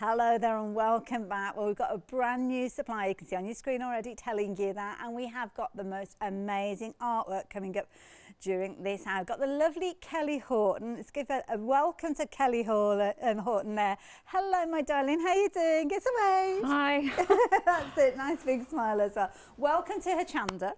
Hello there and welcome back. Well, we've got a brand new supply, you can see on your screen already telling you that, and we have got the most amazing artwork coming up during this hour. We've got the lovely Kelly Horton. Let's give a welcome to Kelly Horton there. Hello my darling, how you doing? Get away. Hi. That's it, nice big smile as well. Welcome to Hochanda.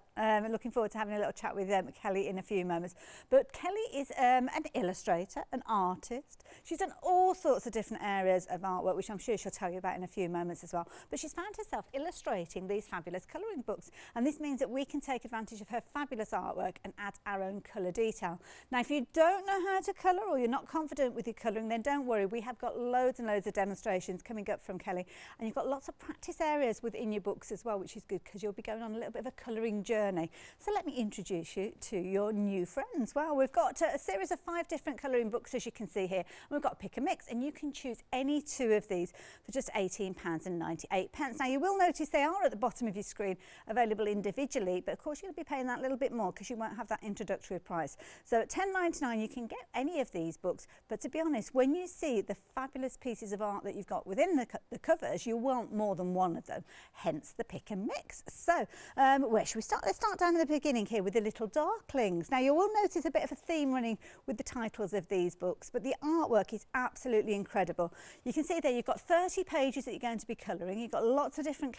Looking forward to having a little chat with Kelly in a few moments. But Kelly is an illustrator, an artist. She's done all sorts of different areas of artwork, which I'm sure she'll tell you about in a few moments as well. But she's found herself illustrating these fabulous colouring books, and this means that we can take advantage of her fabulous artwork and add our own colour detail. Now, if you don't know how to colour or you're not confident with your colouring, then don't worry. We have got loads and loads of demonstrations coming up from Kelly, and you've got lots of practice areas within your books as well, which is good because you'll be going on a little bit of a colouring journey. So let me introduce you to your new friends. Well, we've got a series of 5 different colouring books, as you can see here. And we've got Pick a Mix, and you can choose any 2 of these for just £18.98. Now, you will notice they are at the bottom of your screen, available individually, but of course you'll be paying that little bit more because you won't have that introductory price. So at £10.99 you can get any of these books, but to be honest, when you see the fabulous pieces of art that you've got within the covers, you want more than one of them, hence the Pick and Mix. So where should we start? Let's start down at the beginning here with the Little Darklings. Now, you will notice a bit of a theme running with the titles of these books, but the artwork is absolutely incredible. You can see there you've got 30 pages that you're going to be colouring. You've got lots of different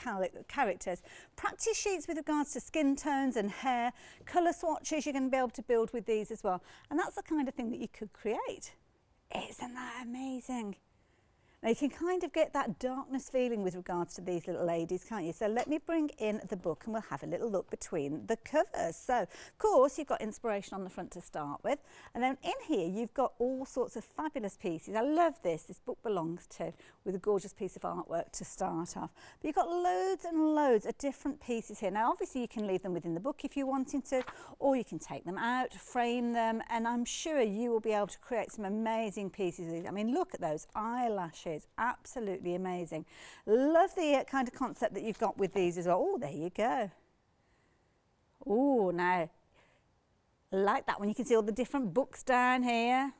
characters, practice sheets with regards to skin tones and hair, colour swatches you're going to be able to build with these as well. And that's the kind of thing that you could create. Isn't that amazing? Now, you can kind of get that darkness feeling with regards to these little ladies, can't you? So let me bring in the book and we'll have a little look between the covers. So, of course, you've got inspiration on the front to start with. And then in here, you've got all sorts of fabulous pieces. I love this. This book belongs to, with a gorgeous piece of artwork to start off. But you've got loads and loads of different pieces here. Now, obviously, you can leave them within the book if you're wanting to, or you can take them out, frame them, and I'm sure you will be able to create some amazing pieces. I mean, look at those eyelashes. Absolutely amazing. Love the kind of concept that you've got with these as well. Oh, there you go. Oh, now, like that one. You can see all the different books down here.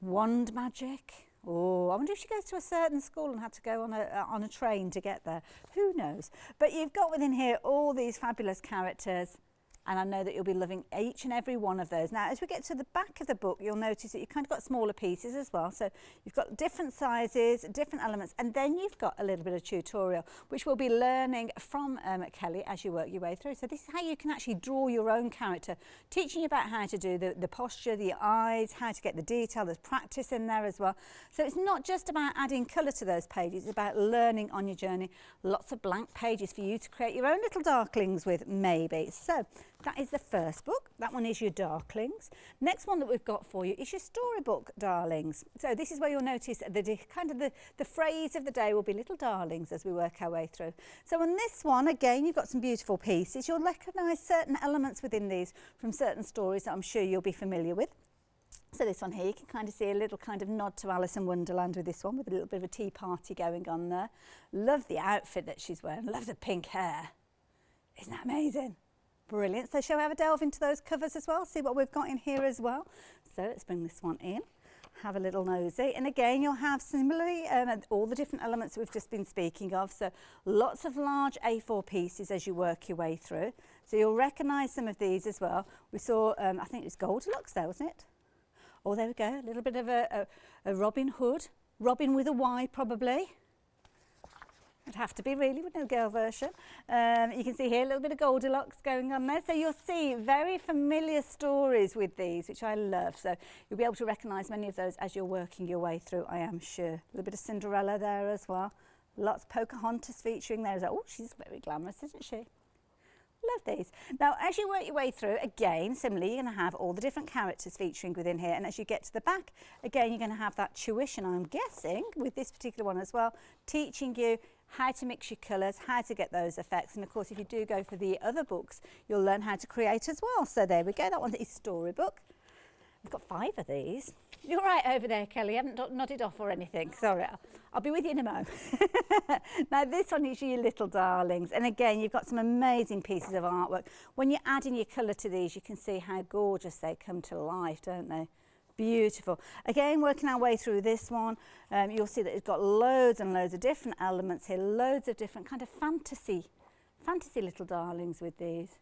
Wand magic. Oh, I wonder if she goes to a certain school and had to go on a train to get there. Who knows? But you've got within here all these fabulous characters, and I know that you'll be loving each and every one of those. Now, as we get to the back of the book, you'll notice that you've kind of got smaller pieces as well. So you've got different sizes, different elements, and then you've got a little bit of tutorial, which we'll be learning from Kelly as you work your way through. So this is how you can actually draw your own character, teaching you about how to do the posture, the eyes, how to get the detail. There's practice in there as well. So it's not just about adding colour to those pages, it's about learning on your journey. Lots of blank pages for you to create your own little darklings with, maybe. So that is the first book. That one is your Darklings. Next one that we've got for you is your Storybook Darlings. So this is where you'll notice the phrase of the day will be Little Darlings as we work our way through. So on this one, again, you've got some beautiful pieces. You'll recognise certain elements within these from certain stories that I'm sure you'll be familiar with. So this one here, you can kind of see a little kind of nod to Alice in Wonderland with this one, with a little bit of a tea party going on there. Love the outfit that she's wearing. Love the pink hair. Isn't that amazing? Brilliant. So shall we have a delve into those covers as well, see what we've got in here as well? So let's bring this one in, have a little nosy. And again, you'll have similarly all the different elements that we've just been speaking of. So lots of large A4 pieces as you work your way through. So you'll recognise some of these as well. We saw, I think it was Goldilocks there, wasn't it? Oh, there we go. A little bit of a Robin Hood. Robin with a Y, probably. It'd have to be really with no girl version. You can see here a little bit of Goldilocks going on there. So you'll see very familiar stories with these, which I love. So you'll be able to recognise many of those as you're working your way through, I am sure. A little bit of Cinderella there as well. Lots of Pocahontas featuring there as well. Oh, she's very glamorous, isn't she? Love these. Now, as you work your way through, again, similarly, you're going to have all the different characters featuring within here. And as you get to the back, again, you're going to have that tuition, I'm guessing, with this particular one as well, teaching you how to mix your colours, how to get those effects. And of course, if you do go for the other books, you'll learn how to create as well. So there we go. That one is Storybook. We've got 5 of these. You're right over there, Kelly. I haven't nodded off or anything. Sorry, I'll be with you in a moment. Now, this one is your Little Darlings. And again, you've got some amazing pieces of artwork. When you're adding your colour to these, you can see how gorgeous they come to life, don't they? Beautiful. Again, working our way through this one, you'll see that it's got loads and loads of different elements here, loads of different kind of fantasy little darlings with these.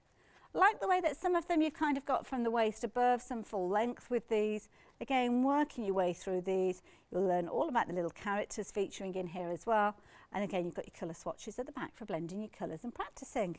Like the way that some of them you've kind of got from the waist above, some full length with these. Again, working your way through these, you'll learn all about the little characters featuring in here as well. And again, you've got your colour swatches at the back for blending your colours and practising.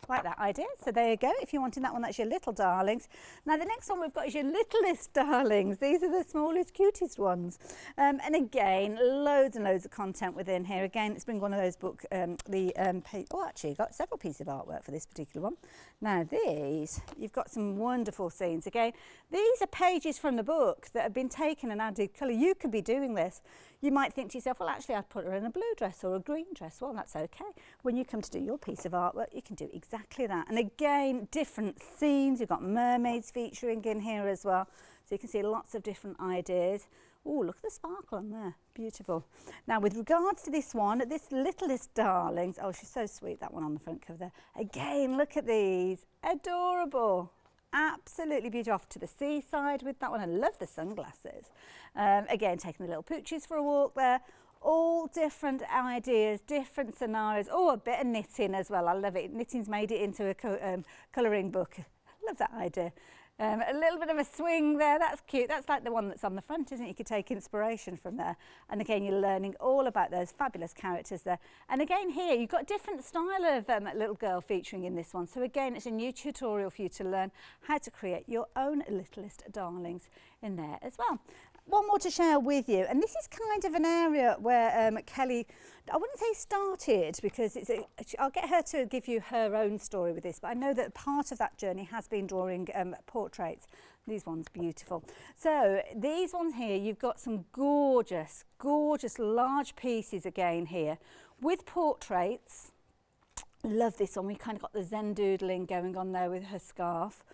Like that idea. So there you go. If you're wanting that one, that's your little darlings. Now the next one we've got is your littlest darlings. These are the smallest, cutest ones. And again, loads and loads of content within here. Again, it's been one of those books. Actually, got several pieces of artwork for this particular one. Now these, you've got some wonderful scenes. Again, these are pages from the book that have been taken and added colour. You could be doing this. You might think to yourself, well, actually, I'd put her in a blue dress or a green dress. Well, that's okay. When you come to do your piece of artwork, you can do exactly that. And again, different scenes. You've got mermaids featuring in here as well. So you can see lots of different ideas. Oh, look at the sparkle on there. Beautiful. Now, with regards to this one, this Littlest Darlings. Oh, she's so sweet, that one on the front cover there. Again, look at these. Adorable. Absolutely beautiful. Off to the seaside with that one. I love the sunglasses. Again, taking the little pooches for a walk there. All different ideas, different scenarios. Oh, a bit of knitting as well. I love it. Knitting's made it into a colouring book. I love that idea. A little bit of a swing there, that's cute. That's like the one that's on the front, isn't it? You could take inspiration from there. And again, you're learning all about those fabulous characters there. And again here, you've got a different style of little girl featuring in this one. So again, it's a new tutorial for you to learn how to create your own littlest darlings in there as well. One more to share with you, and this is kind of an area where Kelly, I wouldn't say started, because I'll get her to give you her own story with this, but I know that part of that journey has been drawing portraits. These ones beautiful. So these ones here, you've got some gorgeous, gorgeous large pieces again here with portraits. Love this one. We kind of got the Zen doodling going on there with her scarf.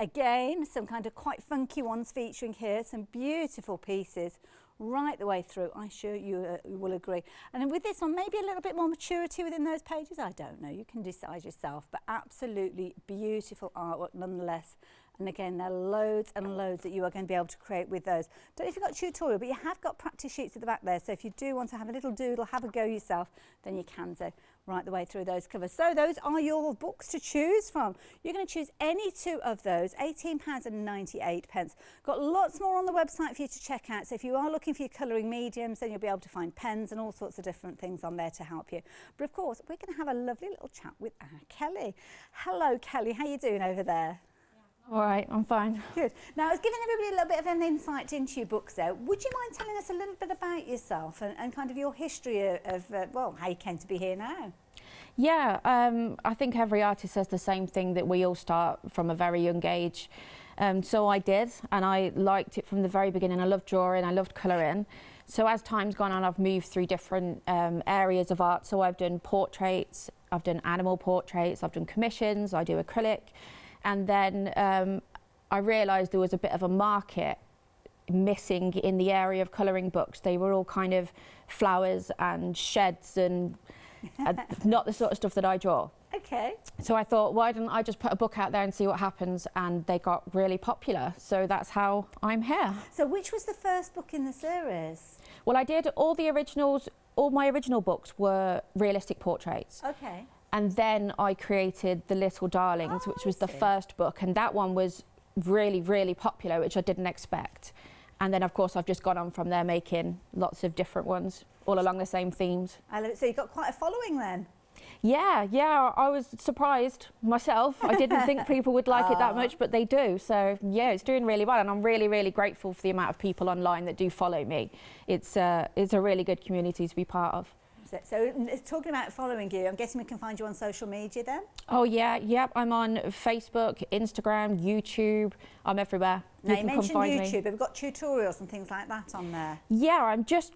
Again, some kind of quite funky ones featuring here, some beautiful pieces right the way through. I'm sure you will agree. And then with this one, maybe a little bit more maturity within those pages. I don't know, you can decide yourself, but absolutely beautiful artwork nonetheless. And again, there are loads and loads that you are going to be able to create with those. Don't know if you've got a tutorial, but you have got practice sheets at the back there. So if you do want to have a little doodle, have a go yourself, then you can do right the way through those covers. So those are your books to choose from. You're going to choose any two of those, £18.98. Got lots more on the website for you to check out. So if you are looking for your colouring mediums, then you'll be able to find pens and all sorts of different things on there to help you. But of course, we're going to have a lovely little chat with Kelly. Hello, Kelly. How are you doing over there? All right, I'm fine. Good. Now, I was giving everybody a little bit of an insight into your books there. Would you mind telling us a little bit about yourself and kind of your history of well, how you came to be here now? Yeah, I think every artist says the same thing, that we all start from a very young age. So I did, and I liked it from the very beginning. I loved drawing, I loved colouring. So as time's gone on, I've moved through different areas of art. So I've done portraits, I've done animal portraits, I've done commissions, I do acrylic. And then I realised there was a bit of a market missing in the area of colouring books. They were all kind of flowers and sheds and not the sort of stuff that I draw. Okay. So I thought, why don't I just put a book out there and see what happens? And they got really popular. So that's how I'm here. So which was the first book in the series? Well, I did all the originals. All my original books were realistic portraits. Okay. And then I created The Little Darlings, which was the first book. And that one was really, really popular, which I didn't expect. And then, of course, I've just gone on from there making lots of different ones, all along the same themes. I love it. So you've got quite a following then? Yeah, I was surprised myself. I didn't think people would like it that much, but they do. So, yeah, it's doing really well. And I'm really, really grateful for the amount of people online that do follow me. It's a really good community to be part of. So talking about following you, I'm guessing we can find you on social media then? Oh yeah, yep. I'm on Facebook, Instagram, YouTube. I'm everywhere. Now you mentioned YouTube. Have we got tutorials and things like that on there? Yeah, I'm just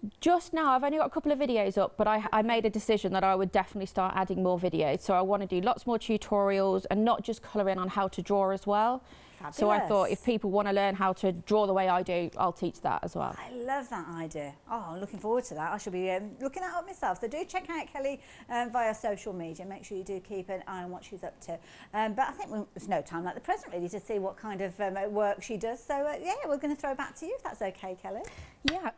now. I've only got a couple of videos up, but I made a decision that I would definitely start adding more videos. So I want to do lots more tutorials and not just colouring on how to draw as well. So I thought if people want to learn how to draw the way I do, I'll teach that as well. I love that idea. Oh, I'm looking forward to that. I shall be looking that up myself. So do check out Kelly via social media. Make sure you do keep an eye on what she's up to. But I think there's no time like the present really to see what kind of work she does. So yeah, we're going to throw back to you if that's okay, Kelly. Yeah.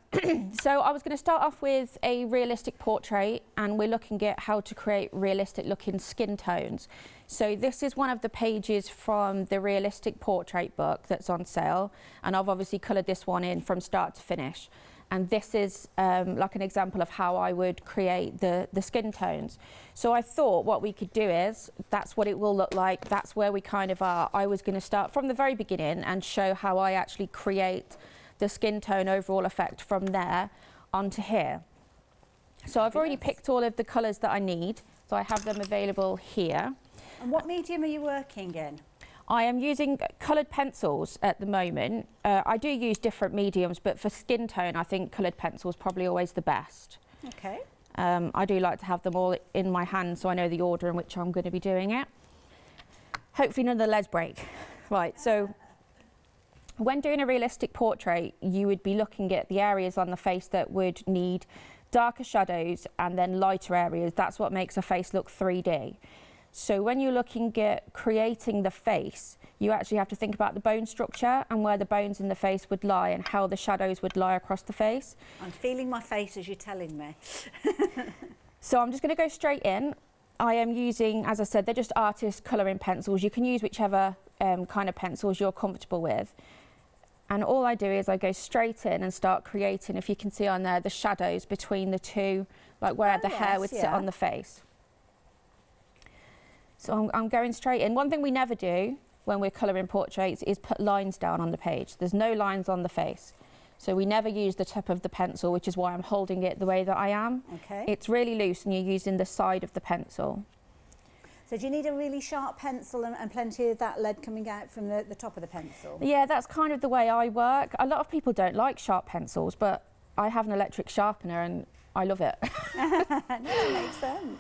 So I was going to start off with a realistic portrait, and we're looking at how to create realistic looking skin tones. So this is one of the pages from the realistic portrait book that's on sale, and I've obviously coloured this one in from start to finish. And this is like an example of how I would create the skin tones. So I thought what we could do is, that's what it will look like, that's where we kind of are. I was going to start from the very beginning and show how I actually create the skin tone overall effect from there onto here. So I've already picked all of the colours that I need, so I have them available here. And what medium are you working in? I am using coloured pencils at the moment. I do use different mediums, but for skin tone, I think coloured pencil is probably always the best. Okay. I do like to have them all in my hand so I know the order in which I'm going to be doing it. Hopefully none of the legs break. Right, so when doing a realistic portrait, you would be looking at the areas on the face that would need darker shadows and then lighter areas. That's what makes a face look 3D. So when you're looking at creating the face, you actually have to think about the bone structure and where the bones in the face would lie and how the shadows would lie across the face. I'm feeling my face as you're telling me. So I'm just going to go straight in. I am using, as I said, they're just artist colouring pencils. You can use whichever kind of pencils you're comfortable with. And all I do is I go straight in and start creating, if you can see on there, the shadows between the two, like where the hair would sit on the face. So I'm going straight in. One thing we never do when we're colouring portraits is put lines down on the page. There's no lines on the face. So we never use the tip of the pencil, which is why I'm holding it the way that I am. Okay. It's really loose and you're using the side of the pencil. So do you need a really sharp pencil and plenty of that lead coming out from the top of the pencil? Yeah, that's kind of the way I work. A lot of people don't like sharp pencils, but I have an electric sharpener and I love it. No, that makes sense.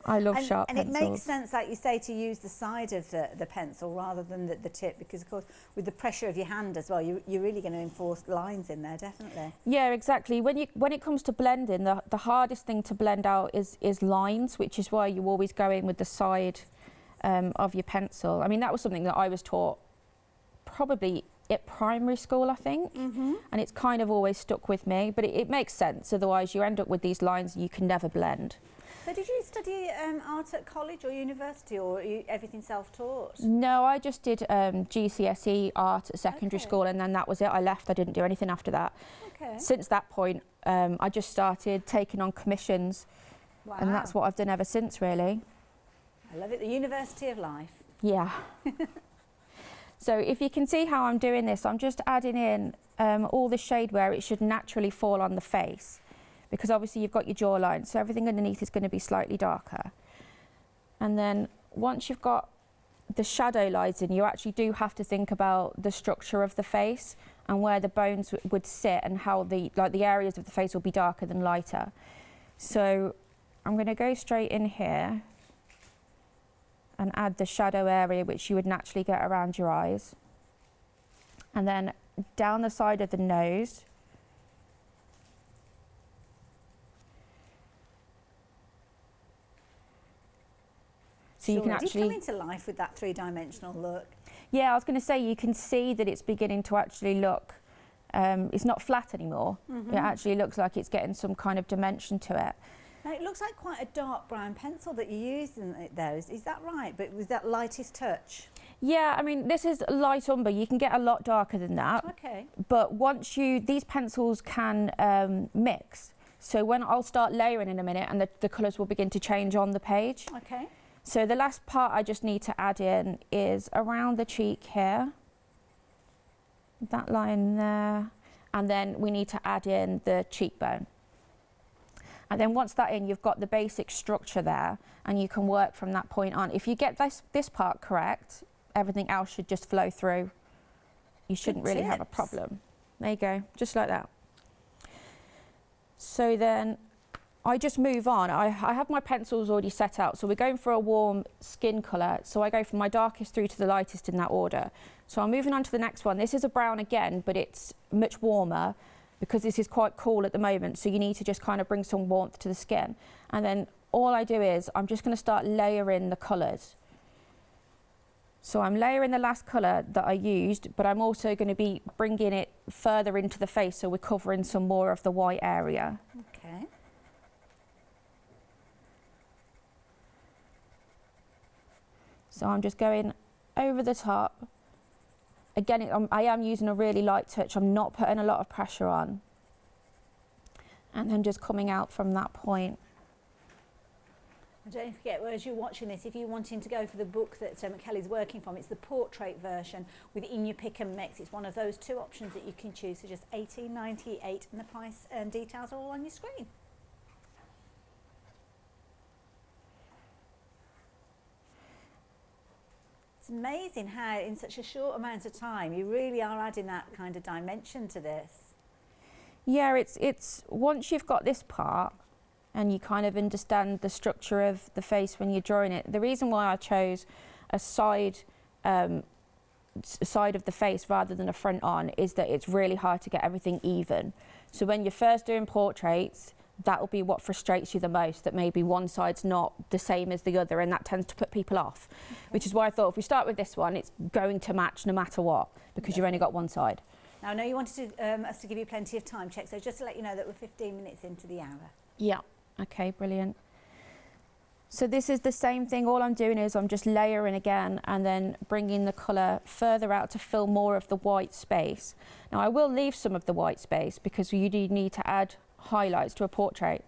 I love sharp pencils. And it makes sense, like you say, to use the side of the pencil rather than the tip, because of course with the pressure of your hand as well, you're really going to enforce lines in there, definitely. Yeah, exactly. When it comes to blending, the hardest thing to blend out is lines, which is why you always go in with the side of your pencil. I mean, that was something that I was taught probably at primary school, I think, and it's kind of always stuck with me, but it makes sense. Otherwise you end up with these lines and you can never blend. So did you study art at college or university, or everything self-taught? No, I just did GCSE art at secondary school, and then that was it. I left. I didn't do anything after that. Okay. Since that point, I just started taking on commissions, and that's what I've done ever since, really. I love it. The University of Life. Yeah. So if you can see how I'm doing this, I'm just adding in all the shade where it should naturally fall on the face, because obviously you've got your jawline, so everything underneath is going to be slightly darker. And then once you've got the shadow lines in, you actually do have to think about the structure of the face and where the bones would sit and how the areas of the face will be darker than lighter. So I'm going to go straight in here and add the shadow area which you would naturally get around your eyes. And then down the side of the nose. So you can actually come into life with that three-dimensional look. Yeah, I was going to say, you can see that it's beginning to actually look, it's not flat anymore. It actually looks like it's getting some kind of dimension to it. Now, it looks like quite a dark brown pencil that you used in there. Is that right? But with that lightest touch? Yeah, I mean, this is light umber. You can get a lot darker than that. Okay. But once these pencils can mix. So when I'll start layering in a minute, and the colours will begin to change on the page. Okay. So the last part I just need to add in is around the cheek here, that line there, and then we need to add in the cheekbone. And then once that's in, you've got the basic structure there, and you can work from that point on. If you get this part correct, everything else should just flow through. You shouldn't really have a problem. There you go, just like that. So then I just move on. I have my pencils already set out, so we're going for a warm skin colour, so I go from my darkest through to the lightest in that order. So I'm moving on to the next one. This is a brown again, but it's much warmer because this is quite cool at the moment, so you need to just kind of bring some warmth to the skin. And then all I do is I'm just going to start layering the colours. So I'm layering the last colour that I used, but I'm also going to be bringing it further into the face, so we're covering some more of the white area. Okay. So I'm just going over the top. Again, I am using a really light touch. I'm not putting a lot of pressure on. And then just coming out from that point. And don't forget, as you're watching this, if you're wanting to go for the book that Kelly's working from, it's the portrait version with In Your Pick and Mix. It's one of those two options that you can choose. So just $18.98, and the price and details are all on your screen. It's amazing how in such a short amount of time you really are adding that kind of dimension to this. Yeah, it's once you've got this part and you kind of understand the structure of the face when you're drawing it. The reason why I chose a side of the face rather than a front on is that it's really hard to get everything even. So when you're first doing portraits, that'll be what frustrates you the most, that maybe one side's not the same as the other, and that tends to put people off. Okay. Which is why I thought if we start with this one, it's going to match no matter what, because you've only got one side. Now I know you wanted to, us to give you plenty of time check, so just to let you know that we're 15 minutes into the hour. Yeah, okay, brilliant. So this is the same thing. All I'm doing is I'm just layering again and then bringing the colour further out to fill more of the white space. Now I will leave some of the white space because you do need to add highlights to a portrait,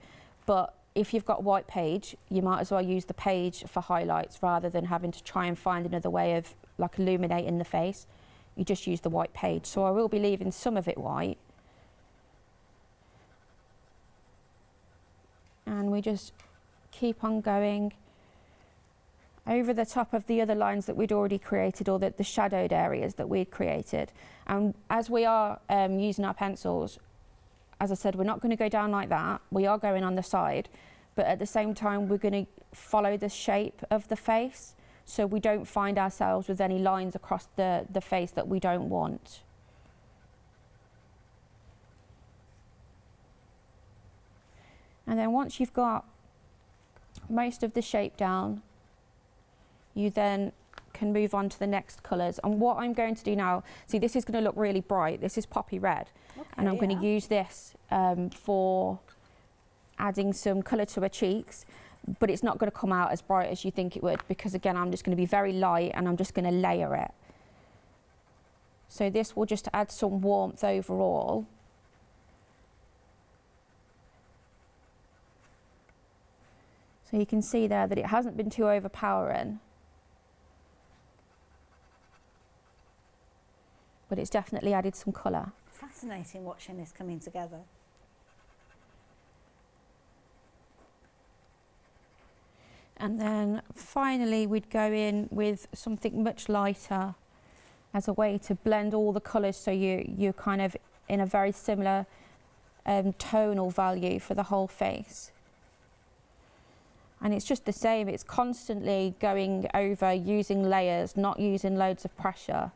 but if you've got white page, you might as well use the page for highlights rather than having to try and find another way of like illuminating the face. You just use the white page. So I will be leaving some of it white, and we just keep on going over the top of the other lines that we'd already created, or the shadowed areas that we'd created. And as we are using our pencils, as I said, we're not going to go down like that. We are going on the side, but at the same time, we're going to follow the shape of the face, so we don't find ourselves with any lines across the face that we don't want. And then once you've got most of the shape down, you then can move on to the next colours. And what I'm going to do now, see, this is going to look really bright. This is poppy red. Okay, and I'm going to use this for adding some colour to her cheeks, but it's not going to come out as bright as you think it would, because again, I'm just going to be very light and I'm just going to layer it. So this will just add some warmth overall. So you can see there that it hasn't been too overpowering, but it's definitely added some colour. Fascinating watching this coming together. And then finally we'd go in with something much lighter as a way to blend all the colours, so you're kind of in a very similar tonal value for the whole face. And it's just the same, it's constantly going over, using layers, not using loads of pressure.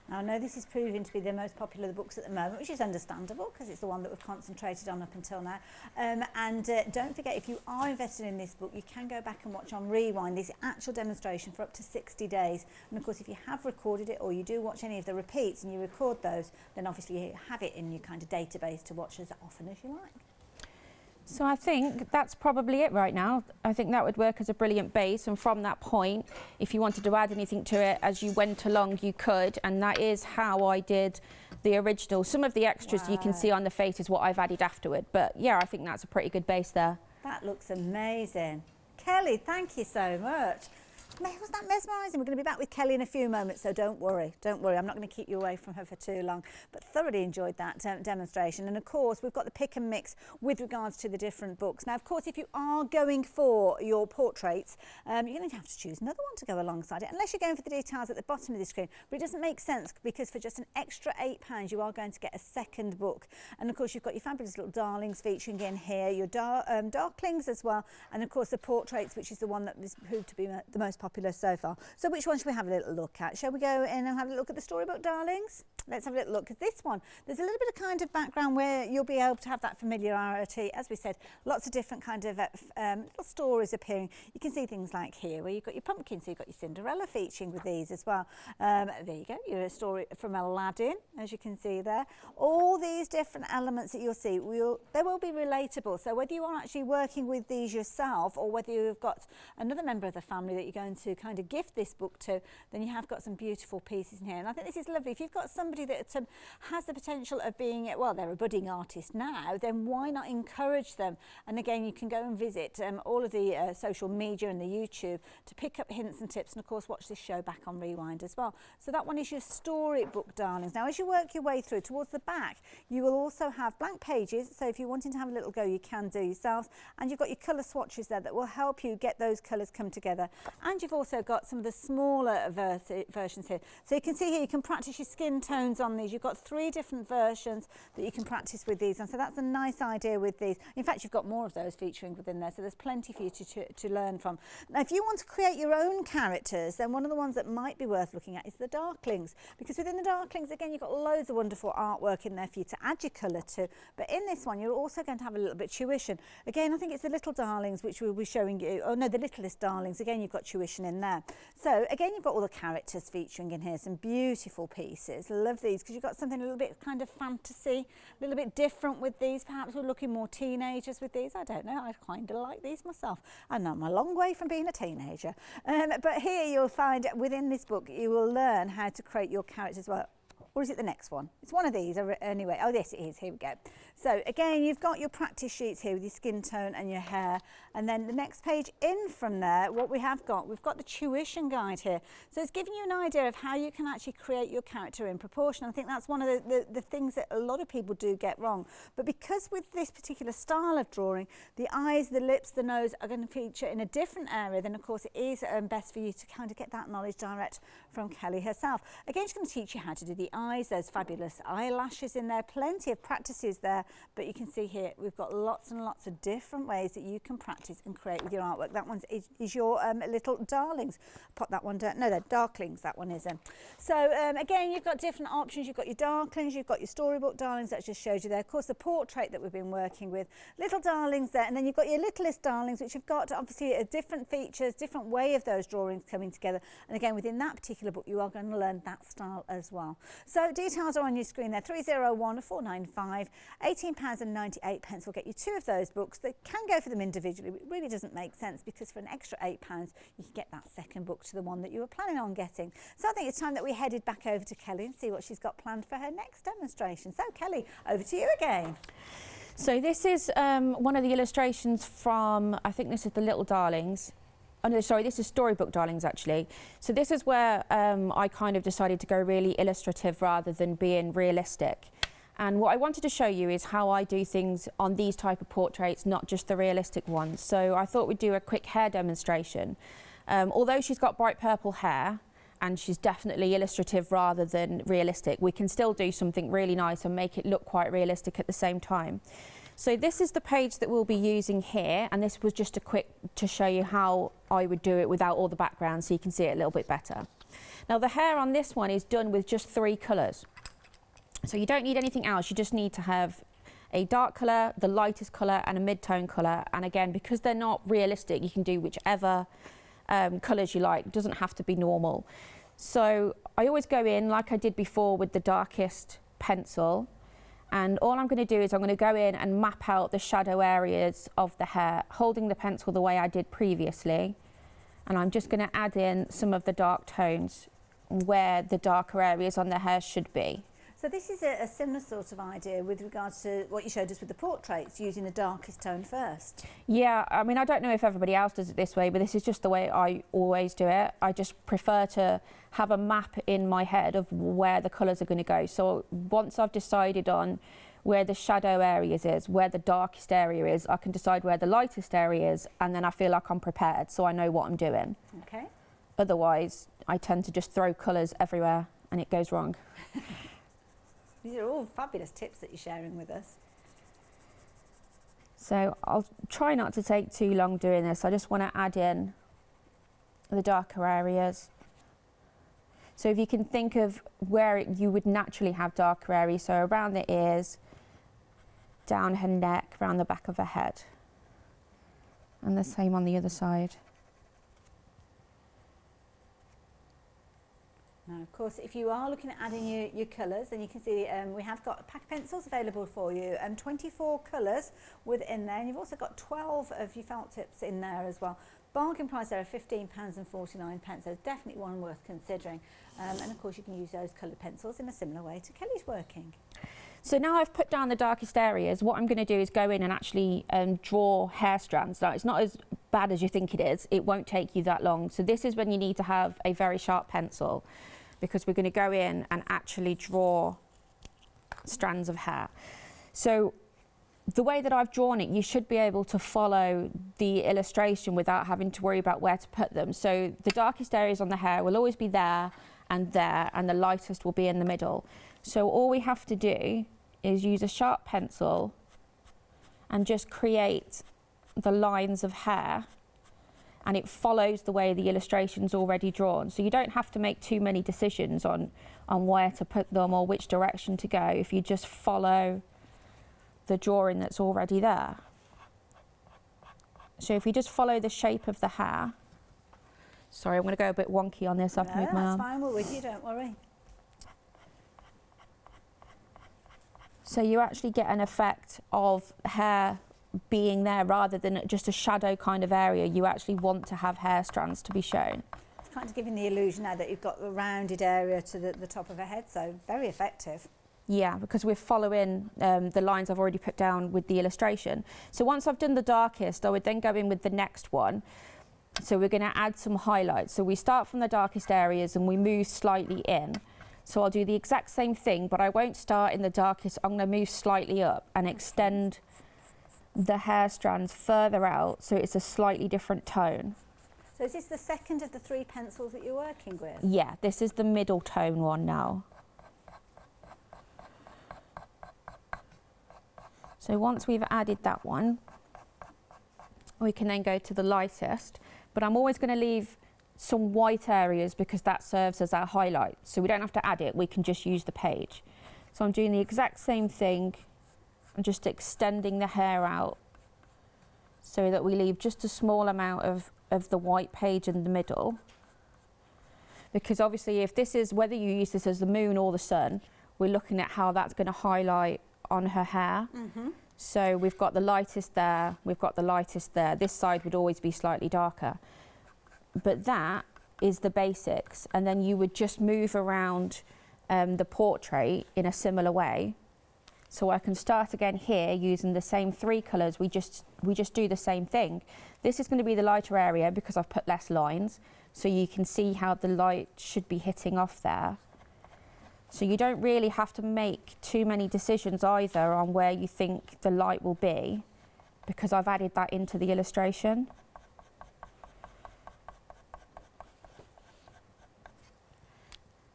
Now, I know this is proving to be the most popular of the books at the moment, which is understandable because it's the one that we've concentrated on up until now. Don't forget, if you are invested in this book, you can go back and watch on Rewind this actual demonstration for up to 60 days. And of course, if you have recorded it, or you do watch any of the repeats and you record those, then obviously you have it in your kind of database to watch as often as you like. So I think that's probably it right now. I think that would work as a brilliant base, and from that point, if you wanted to add anything to it as you went along, you could, and that is how I did the original. Some of the extras you can see on the face is what I've added afterward, but yeah, I think that's a pretty good base there. That looks amazing. Kelly, thank you so much. wasn't that mesmerising? We're going to be back with Kelly in a few moments, so don't worry. Don't worry, I'm not going to keep you away from her for too long. But thoroughly enjoyed that demonstration. And of course, we've got the pick and mix with regards to the different books. Now, of course, if you are going for your portraits, you're going to have to choose another one to go alongside it, unless you're going for the details at the bottom of the screen. But it doesn't make sense, because for just an extra £8, you are going to get a second book. And of course, you've got your fabulous little darlings featuring in here, your darklings as well, and of course the portraits, which is the one that has proved to be the most popular so far. So which one should we have a little look at? Shall we go in and have a look at the Storybook Darlings? Let's have a little look at this one. There's a little bit of kind of background where you'll be able to have that familiarity. As we said, lots of different kind of little stories appearing. You can see things like here where you've got your pumpkin, so you've got your Cinderella featuring with these as well. There you go, your story from Aladdin, as you can see there. All these different elements that you'll see, they will be relatable. So whether you are actually working with these yourself, or whether you've got another member of the family that you're going to kind of gift this book to, then you have got some beautiful pieces in here. And I think this is lovely. If you've got somebody that has the potential of being, well, they're a budding artist now, then why not encourage them? And again, you can go and visit all of the social media and the YouTube to pick up hints and tips, and of course watch this show back on Rewind as well. So that one is your Storybook Darlings. Now, as you work your way through towards the back, you will also have blank pages, so if you're wanting to have a little go, you can do yourselves, and you've got your colour swatches there that will help you get those colours come together. And you've also got some of the smaller versions here, so you can see here you can practice your skin tones on these. You've got 3 different versions that you can practice with these, and so that's a nice idea with these. In fact, you've got more of those featuring within there, so there's plenty for you to learn from. Now, if you want to create your own characters, then one of the ones that might be worth looking at is the Darklings, because within the Darklings, again, you've got loads of wonderful artwork in there for you to add your colour to. But in this one, you're also going to have a little bit of tuition. Again, I think it's the Little Darlings, which we'll be showing you. Oh no, the Littlest Darlings. Again, you've got tuition in there. So again, you've got all the characters featuring in here, some beautiful pieces. Love these, because you've got something a little bit kind of fantasy, a little bit different with these. Perhaps we're looking more teenagers with these. I don't know, I kind of like these myself. I know I'm a long way from being a teenager. But here you'll find within this book, you will learn how to create your characters. Well, or is it the next one? It's one of these anyway. Oh, yes, it is. Here we go. So again, you've got your practice sheets here with your skin tone and your hair. And then the next page in from there, what we've got the tuition guide here. So it's giving you an idea of how you can actually create your character in proportion. I think that's one of the things that a lot of people do get wrong. But because with this particular style of drawing, the eyes, the lips, the nose are going to feature in a different area, then of course it is best for you to kind of get that knowledge direct from Kelly herself. Again, she's going to teach you how to do the eyes. There's fabulous eyelashes in there, plenty of practices there, but you can see here we've got lots and lots of different ways that you can practice and create with your artwork. That one is your Little Darlings. Pop that one down. No, they're Darklings, that one is. So again, you've got different options. You've got your Darklings, you've got your Storybook Darlings that I just showed you there. Of course, the portrait that we've been working with, Little Darlings there, and then you've got your Littlest Darlings, which have got obviously different features, different way of those drawings coming together. And again, within that particular book, you are going to learn that style as well. So details are on your screen there, 301495, £18.98 will get you 2 of those books. They can go for them individually, but it really doesn't make sense, because for an extra £8, you can get that second book to the one that you were planning on getting. So I think it's time that we headed back over to Kelly and see what she's got planned for her next demonstration. So Kelly, over to you again. So this is one of the illustrations from, I think this is the Little Darlings. Oh no, sorry, this is Storybook Darlings actually. So this is where I kind of decided to go really illustrative rather than being realistic. And what I wanted to show you is how I do things on these type of portraits, not just the realistic ones. So I thought we'd do a quick hair demonstration. Although she's got bright purple hair, and she's definitely illustrative rather than realistic, we can still do something really nice and make it look quite realistic at the same time. So this is the page that we'll be using here, and this was just a quick to show you how I would do it without all the background, so you can see it a little bit better. Now the hair on this one is done with just 3 colours. So you don't need anything else, you just need to have a dark colour, the lightest colour and a mid-tone colour. And again, because they're not realistic, you can do whichever colours you like, it doesn't have to be normal. So I always go in like I did before with the darkest pencil, and all I'm going to do is I'm going to go in and map out the shadow areas of the hair, holding the pencil the way I did previously, and I'm just going to add in some of the dark tones where the darker areas on the hair should be. So this is a similar sort of idea with regards to what you showed us with the portraits, using the darkest tone first. Yeah, I mean, I don't know if everybody else does it this way, but this is just the way I always do it. I just prefer to have a map in my head of where the colours are going to go. So once I've decided on where the shadow areas is, where the darkest area is, I can decide where the lightest area is, and then I feel like I'm prepared, so I know what I'm doing. Okay. Otherwise, I tend to just throw colours everywhere and it goes wrong. These are all fabulous tips that you're sharing with us. So I'll try not to take too long doing this. I just want to add in the darker areas. So if you can think of where you would naturally have darker areas, so around the ears, down her neck, around the back of her head. And the same on the other side. Now, of course, if you are looking at adding your colours, then you can see we have got a pack of pencils available for you, and 24 colours within there, and you've also got 12 of your felt tips in there as well. Bargain price there of £15.49, so definitely one worth considering. And of course, you can use those coloured pencils in a similar way to Kelly's working. So now I've put down the darkest areas, what I'm going to do is go in and actually draw hair strands. Now, it's not as bad as you think it is. It won't take you that long. So this is when you need to have a very sharp pencil, because we're going to go in and actually draw strands of hair. So the way that I've drawn it, you should be able to follow the illustration without having to worry about where to put them. So the darkest areas on the hair will always be there, and the lightest will be in the middle. So all we have to do is use a sharp pencil and just create the lines of hair, and it follows the way the illustration's already drawn. So you don't have to make too many decisions on where to put them or which direction to go if you just follow the drawing that's already there. So if we just follow the shape of the hair. Sorry, I'm going to go a bit wonky on this. I've moved my arm. That's fine, we're with you, don't worry. So you actually get an effect of hair being there rather than just a shadow kind of area. You actually want to have hair strands to be shown. It's kind of giving the illusion now that you've got the rounded area to the top of her head, so very effective. Yeah, because we're following the lines I've already put down with the illustration. So once I've done the darkest, I would then go in with the next one. So we're going to add some highlights. So we start from the darkest areas and we move slightly in. So I'll do the exact same thing, but I won't start in the darkest. I'm going to move slightly up and extend the hair strands further out, so it's a slightly different tone. So is this the second of the 3 pencils that you're working with? Yeah, this is the middle tone one now. So once we've added that one, we can then go to the lightest, but I'm always going to leave some white areas because that serves as our highlight. So we don't have to add it, we can just use the page. So I'm doing the exact same thing. I'm just extending the hair out so that we leave just a small amount of the white page in the middle. Because obviously if this is, whether you use this as the moon or the sun, we're looking at how that's going to highlight on her hair. So we've got the lightest there, we've got the lightest there. This side would always be slightly darker. But that is the basics. And then you would just move around the portrait in a similar way. So I can start again here using the same 3 colours. We just do the same thing. This is going to be the lighter area because I've put less lines. So you can see how the light should be hitting off there. So you don't really have to make too many decisions either on where you think the light will be, because I've added that into the illustration.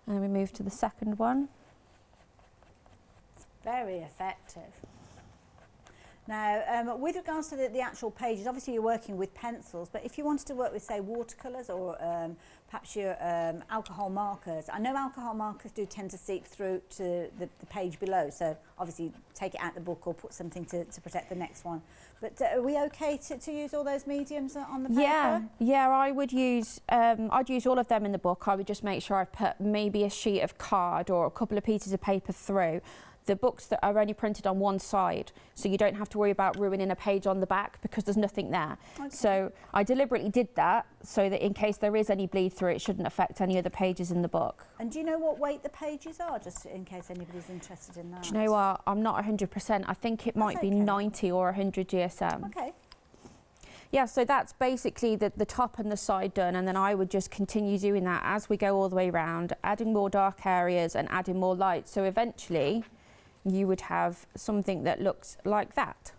And then we move to the second one. Very effective. Now, with regards to the actual pages, obviously you're working with pencils, but if you wanted to work with, say, watercolours or perhaps your alcohol markers, I know alcohol markers do tend to seep through to the page below, so obviously take it out the book or put something to protect the next one. But are we okay to use all those mediums on the paper? Yeah, I would use, I'd use all of them in the book. I would just make sure I've put maybe a sheet of card or a couple of pieces of paper through. the books that are only printed on one side, so you don't have to worry about ruining a page on the back because there's nothing there. Okay. So I deliberately did that so that in case there is any bleed through, it shouldn't affect any of the pages in the book. And do you know what weight the pages are, just in case anybody's interested in that? Do you know what? I'm not 100%. I think it might be 90 or 100 GSM. Okay. Yeah, so that's basically the top and the side done, and then I would just continue doing that as we go all the way around, adding more dark areas and adding more light. So eventually you would have something that looks like that.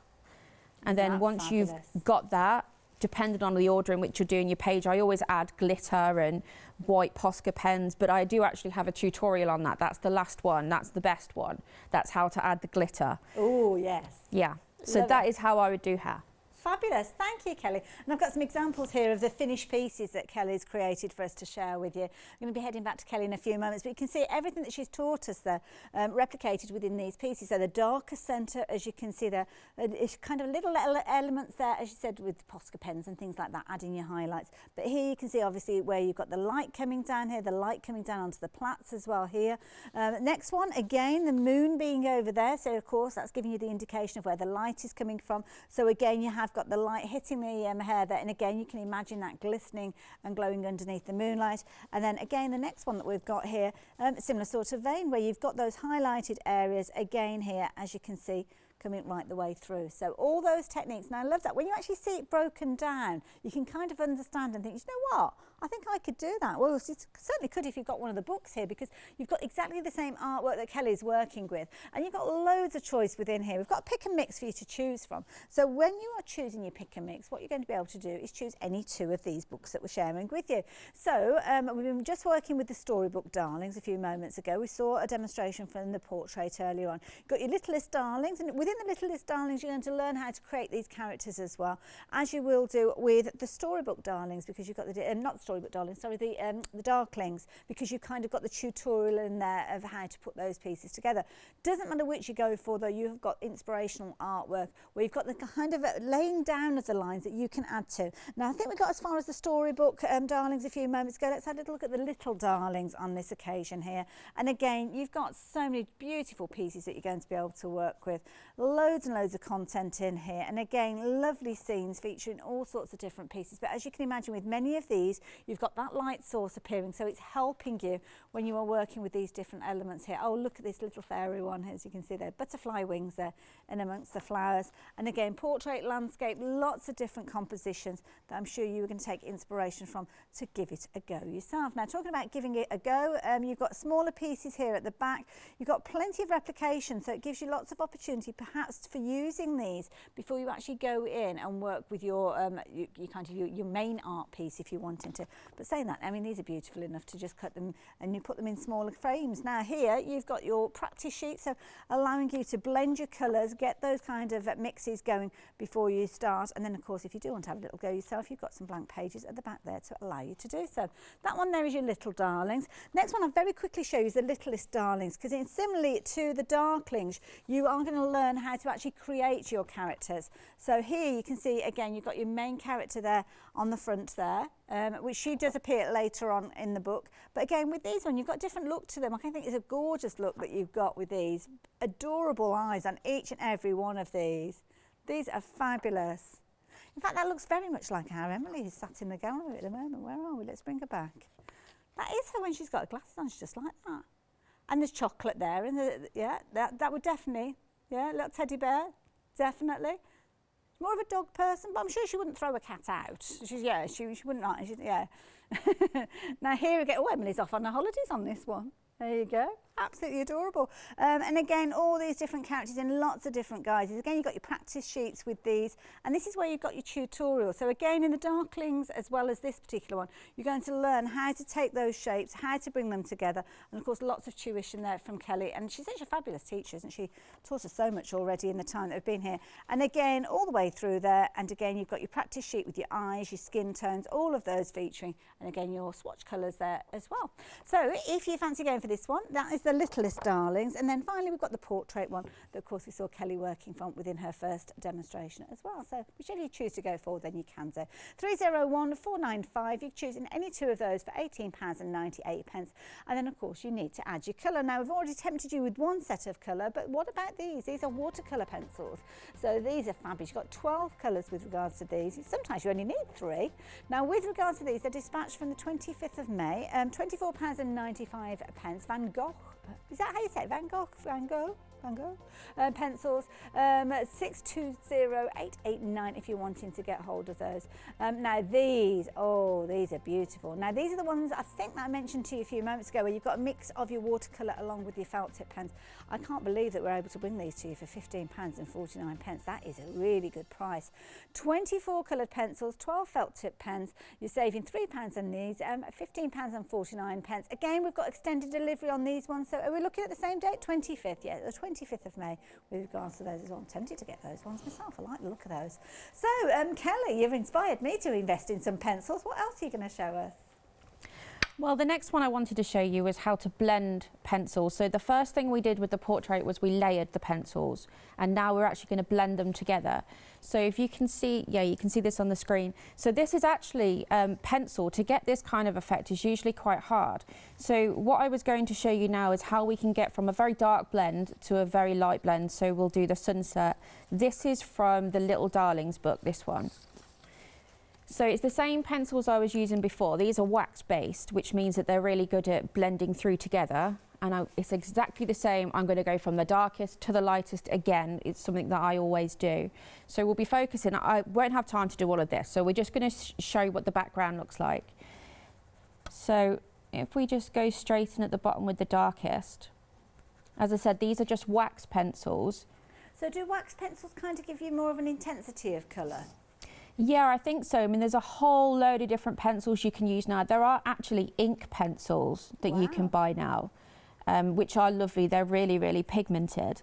And then once you've got that, depending on the order in which you're doing your page, I always add glitter and white Poscar pens, but I do actually have a tutorial on that. That's the last one. That's the best one. That's how to add the glitter. Oh, yes. Yeah. So that is how I would do hair. Fabulous, thank you, Kelly. And I've got some examples here of the finished pieces that Kelly's created for us to share with you. I'm going to be heading back to Kelly in a few moments, but you can see everything that she's taught us there replicated within these pieces. So the darker centre, as you can see there, it's kind of little elements there, as you said, with Poscar pens and things like that, adding your highlights. But here you can see obviously where you've got the light coming down here, the light coming down onto the plaits as well here. Next one, again, the moon being over there. So of course that's giving you the indication of where the light is coming from. So again, you have got the light hitting the hair there, and again you can imagine that glistening and glowing underneath the moonlight. And then again the next one that we've got here, similar sort of vein where you've got those highlighted areas again here, as you can see, coming right the way through. So all those techniques, and I love that when you actually see it broken down, you can kind of understand and think, you know what, I think I could do that. Well, you certainly could if you've got one of the books here, because you've got exactly the same artwork that Kelly's working with, and you've got loads of choice within here. We've got a pick and mix for you to choose from. So when you are choosing your pick and mix, what you're going to be able to do is choose any two of these books that we're sharing with you. So we've been just working with the Storybook Darlings a few moments ago. We saw a demonstration from the portrait earlier on. You've got your Littlest Darlings, and within the Littlest Darlings you're going to learn how to create these characters as well, as you will do with the Storybook Darlings, because you've got the not Storybook Darlings, sorry, the Darklings, because you've kind of got the tutorial in there of how to put those pieces together. Doesn't matter which you go for though, you've got inspirational artwork where you've got the kind of laying down of the lines that you can add to. Now I think we got as far as the Storybook Darlings a few moments ago. Let's have a little look at the Little Darlings on this occasion here. And again, you've got so many beautiful pieces that you're going to be able to work with. Loads and loads of content in here, and again lovely scenes featuring all sorts of different pieces. But as you can imagine, with many of these you've got that light source appearing, so it's helping you when you are working with these different elements here. Oh, look at this little fairy one, as you can see there, butterfly wings there in amongst the flowers. And again, portrait, landscape, lots of different compositions that I'm sure you are going to take inspiration from to give it a go yourself. Now talking about giving it a go, you've got smaller pieces here at the back. You've got plenty of replication, so it gives you lots of opportunity perhaps for using these before you actually go in and work with your your main art piece if you're wanting to. But saying that, I mean, these are beautiful enough to just cut them and you put them in smaller frames. Now here you've got your practice sheet, so allowing you to blend your colours, get those kind of mixes going before you start. And then of course if you do want to have a little go yourself, you've got some blank pages at the back there to allow you to do so. That one there is your Little Darlings. Next one I'll very quickly show you is the Littlest Darlings, because similarly to the Darklings, you are going to learn how to actually create your characters. So here you can see again you've got your main character there on the front there, which she does appear later on in the book. But again with these one, you've got a different look to them. I think it's a gorgeous look that you've got with these. Adorable eyes on each and every one of these. These are fabulous. In fact, that looks very much like how Emily is sat in the gallery at the moment. Where are we? Let's bring her back. That is her when she's got her glasses on. She's just like that. And there's chocolate there, and yeah, that would definitely, yeah, little teddy bear, definitely. More of a dog person, but I'm sure she wouldn't throw a cat out. She wouldn't like, yeah. Now here we go. Oh, Emily's off on her holidays on this one. There you go. Absolutely adorable. And again, all these different characters in lots of different guises. Again, you've got your practice sheets with these, and this is where you've got your tutorial. So again, in the Darklings, as well as this particular one, you're going to learn how to take those shapes, how to bring them together, and of course, lots of tuition there from Kelly. And she's such a fabulous teacher, isn't she? Taught us so much already in the time that we've been here. And again, all the way through there, and again, you've got your practice sheet with your eyes, your skin tones, all of those featuring, and again, your swatch colours there as well. So if you fancy going for this one, that is the Littlest Darlings. And then finally, we've got the portrait one that, of course, we saw Kelly working from within her first demonstration as well. So whichever you choose to go for, then you can do. 301495, you can choose in any two of those for £18.98. And then, of course, you need to add your colour. Now, we've already tempted you with one set of colour, but what about these? These are watercolour pencils. So these are fabulous. You've got 12 colours with regards to these. Sometimes you only need 3. Now, with regards to these, they're dispatched from the 25th of May, £24.95. Van Gogh, is that how you say it? Van Gogh? Pencils, 620889 if you're wanting to get hold of those. Now these are beautiful. Now these are the ones I think that I mentioned to you a few moments ago, where you've got a mix of your watercolour along with your felt tip pens. I can't believe that we're able to bring these to you for £15.49. That is a really good price. 24 coloured pencils, 12 felt tip pens. You're saving £3 on these, £15.49. Again, we've got extended delivery on these ones. So are we looking at the same date? 25th, yeah, the 25th of May with regards to those as well. I'm tempted to get those ones myself. I like the look of those. So, Kelly, you've inspired me to invest in some pencils. What else are you going to show us? Well, the next one I wanted to show you is how to blend pencils. So the first thing we did with the portrait was we layered the pencils, and now we're actually going to blend them together. So if you can see, yeah, you can see this on the screen. So this is actually pencil. To get this kind of effect is usually quite hard. So what I was going to show you now is how we can get from a very dark blend to a very light blend. So we'll do the sunset. This is from the Little Darlings book, this one. So it's the same pencils I was using before. These are wax based, which means that they're really good at blending through together. And it's exactly the same. I'm going to go from the darkest to the lightest again. It's something that I always do. So we'll be focusing. I won't have time to do all of this. So we're just going to show you what the background looks like. So if we just go straight in at the bottom with the darkest, as I said, these are just wax pencils. So do wax pencils kind of give you more of an intensity of colour? Yeah, I think so. I mean, there's a whole load of different pencils you can use now. There are actually ink pencils that you can buy now, which are lovely. They're really, really pigmented.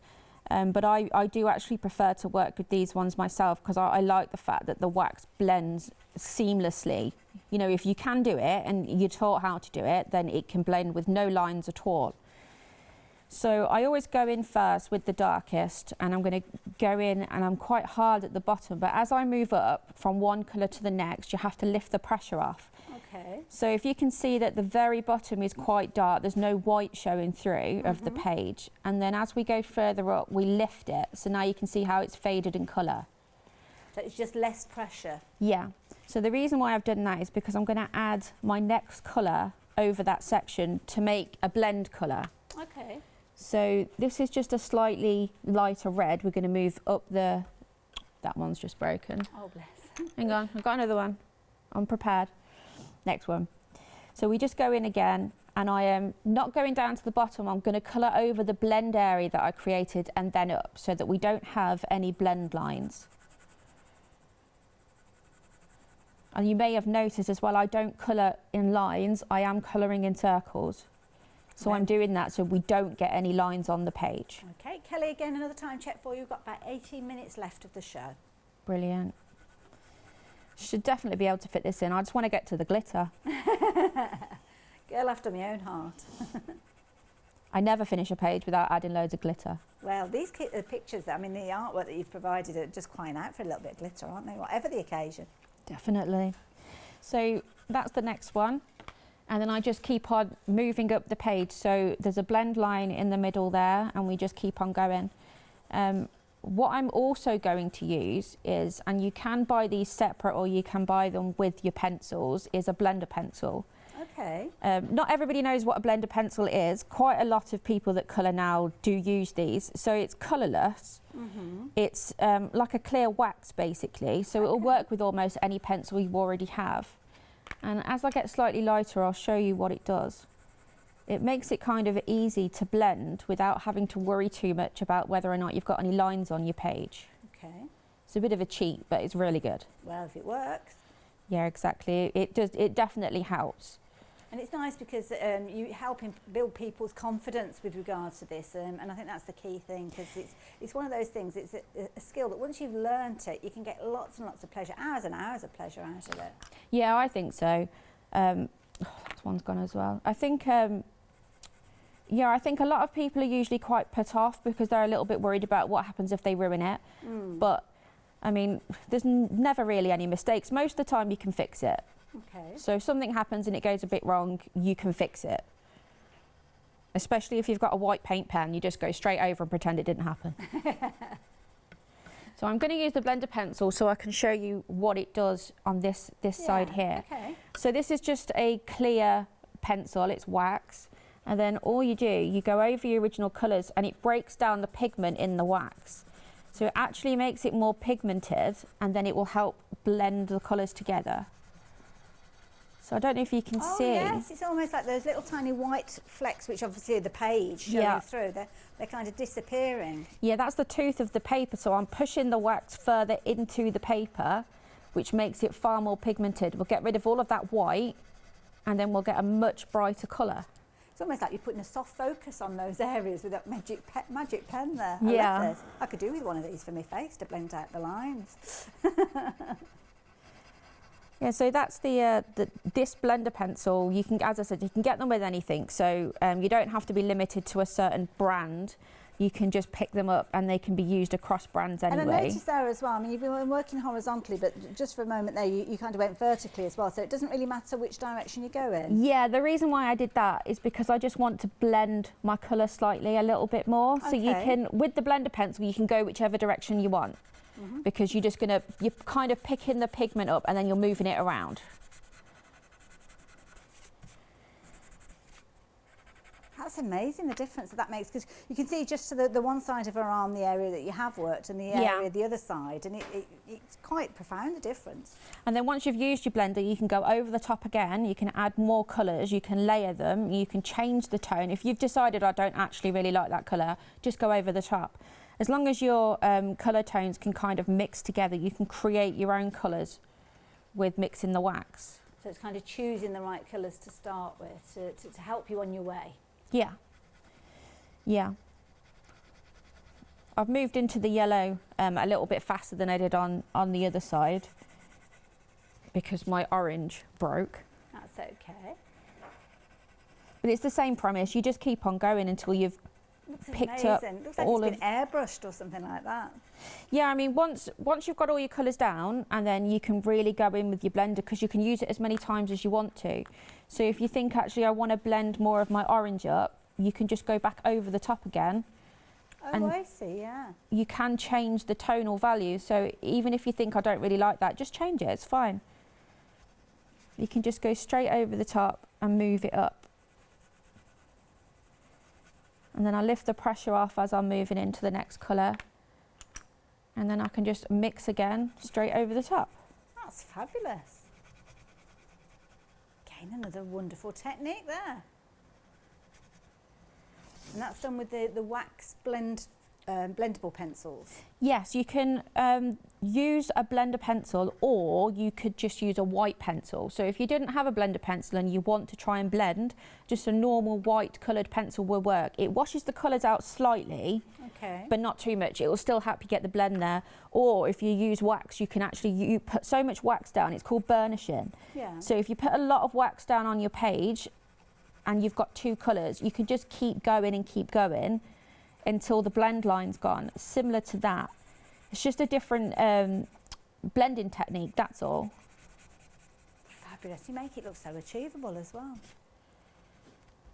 But I do actually prefer to work with these ones myself, because I like the fact that the wax blends seamlessly. You know, if you can do it and you're taught how to do it, then it can blend with no lines at all. So I always go in first with the darkest, and I'm going to go in, and I'm quite hard at the bottom, but as I move up from one colour to the next, you have to lift the pressure off. Okay. So if you can see that the very bottom is quite dark, there's no white showing through of the page, and then as we go further up, we lift it, so now you can see how it's faded in colour. So it's just less pressure? Yeah. So the reason why I've done that is because I'm going to add my next colour over that section to make a blend colour. Okay. So this is just a slightly lighter red. We're going to move up the... That one's just broken. Oh, bless. Hang on, I've got another one. I'm prepared. Next one. So we just go in again, and I am not going down to the bottom. I'm going to colour over the blend area that I created and then up, so that we don't have any blend lines. And you may have noticed as well, I don't colour in lines, I am colouring in circles. So I'm doing that so we don't get any lines on the page. Okay, Kelly, again, another time check for you. We've got about 18 minutes left of the show. Brilliant. Should definitely be able to fit this in. I just want to get to the glitter. Girl after my own heart. I never finish a page without adding loads of glitter. Well, these pictures, I mean, the artwork that you've provided are just crying out for a little bit of glitter, aren't they? Whatever the occasion. Definitely. So that's the next one. And then I just keep on moving up the page. So there's a blend line in the middle there, and we just keep on going. What I'm also going to use is, and you can buy these separate or you can buy them with your pencils, is a blender pencil. Okay. Not everybody knows what a blender pencil is. Quite a lot of people that colour now do use these. So it's colourless. It's like a clear wax basically. So it'll work with almost any pencil you already have. And as I get slightly lighter, I'll show you what it does. It makes it kind of easy to blend without having to worry too much about whether or not you've got any lines on your page. Okay. It's a bit of a cheat, but it's really good. Well, if it works. Yeah, exactly. It does. It definitely helps. And it's nice because you help build people's confidence with regards to this, and I think that's the key thing, because it's one of those things, it's a skill that once you've learnt it, you can get lots and lots of pleasure, hours and hours of pleasure out of it. Yeah, I think so. Oh, that one's gone as well. I think Yeah, I think a lot of people are usually quite put off because they're a little bit worried about what happens if they ruin it. But, I mean, there's never really any mistakes. Most of the time you can fix it. Okay. So if something happens and it goes a bit wrong, you can fix it. Especially if you've got a white paint pen, you just go straight over and pretend it didn't happen. So I'm going to use the blender pencil so I can show you what it does on this side here. Okay. So this is just a clear pencil, it's wax. And then all you do, you go over your original colours and it breaks down the pigment in the wax. So it actually makes it more pigmented and then it will help blend the colours together. So I don't know if you can see. Oh yes, it's almost like those little tiny white flecks which obviously are the page showing through. They're kind of disappearing. Yeah, that's the tooth of the paper. So I'm pushing the wax further into the paper, which makes it far more pigmented. We'll get rid of all of that white and then we'll get a much brighter colour. It's almost like you're putting a soft focus on those areas with that magic pen there. Yeah. I love this. I could do with one of these for my face to blend out the lines. Yeah, so that's this blender pencil. You can, as I said, you can get them with anything. So you don't have to be limited to a certain brand. You can just pick them up and they can be used across brands anyway. And I noticed there as well, I mean, you've been working horizontally, but just for a moment there, you kind of went vertically as well. So it doesn't really matter which direction you go in. Yeah, the reason why I did that is because I just want to blend my colour slightly a little bit more. Okay. So you can, with the blender pencil, you can go whichever direction you want. Because you're kind of picking the pigment up and then you're moving it around. That's amazing, the difference that makes, because you can see just to the one side of her arm, the area that you have worked, and the area the other side, and it's quite profound, the difference. And then once you've used your blender, you can go over the top again, you can add more colours, you can layer them, you can change the tone. If you've decided I don't actually really like that colour, just go over the top. As long as your colour tones can kind of mix together, you can create your own colours with mixing the wax. So it's kind of choosing the right colours to start with, to help you on your way. Yeah. Yeah. I've moved into the yellow a little bit faster than I did on the other side because my orange broke. That's okay. But it's the same premise, you just keep on going until you've picked up Looks like all it's been airbrushed or something like that. Yeah, I mean, once you've got all your colours down, and then you can really go in with your blender because you can use it as many times as you want to. So if you think, actually, I want to blend more of my orange up, you can just go back over the top again. Oh, and I see, yeah. you can change the tonal value. So even if you think, I don't really like that, just change it, it's fine. You can just go straight over the top and move it up. And then I lift the pressure off as I'm moving into the next colour. And then I can just mix again, straight over the top. That's fabulous. Again, another wonderful technique there. And that's done with the wax blendable pencils. Yes, you can use a blender pencil, or you could just use a white pencil. So if you didn't have a blender pencil and you want to try and blend, just a normal white coloured pencil will work. It washes the colours out slightly, but not too much. It will still help you get the blend there. Or if you use wax, you can actually, you put so much wax down, it's called burnishing. Yeah. So if you put a lot of wax down on your page and you've got two colours, you can just keep going and keep going until the blend line's gone. Similar to that. It's just a different blending technique, that's all. Fabulous. You make it look so achievable as well.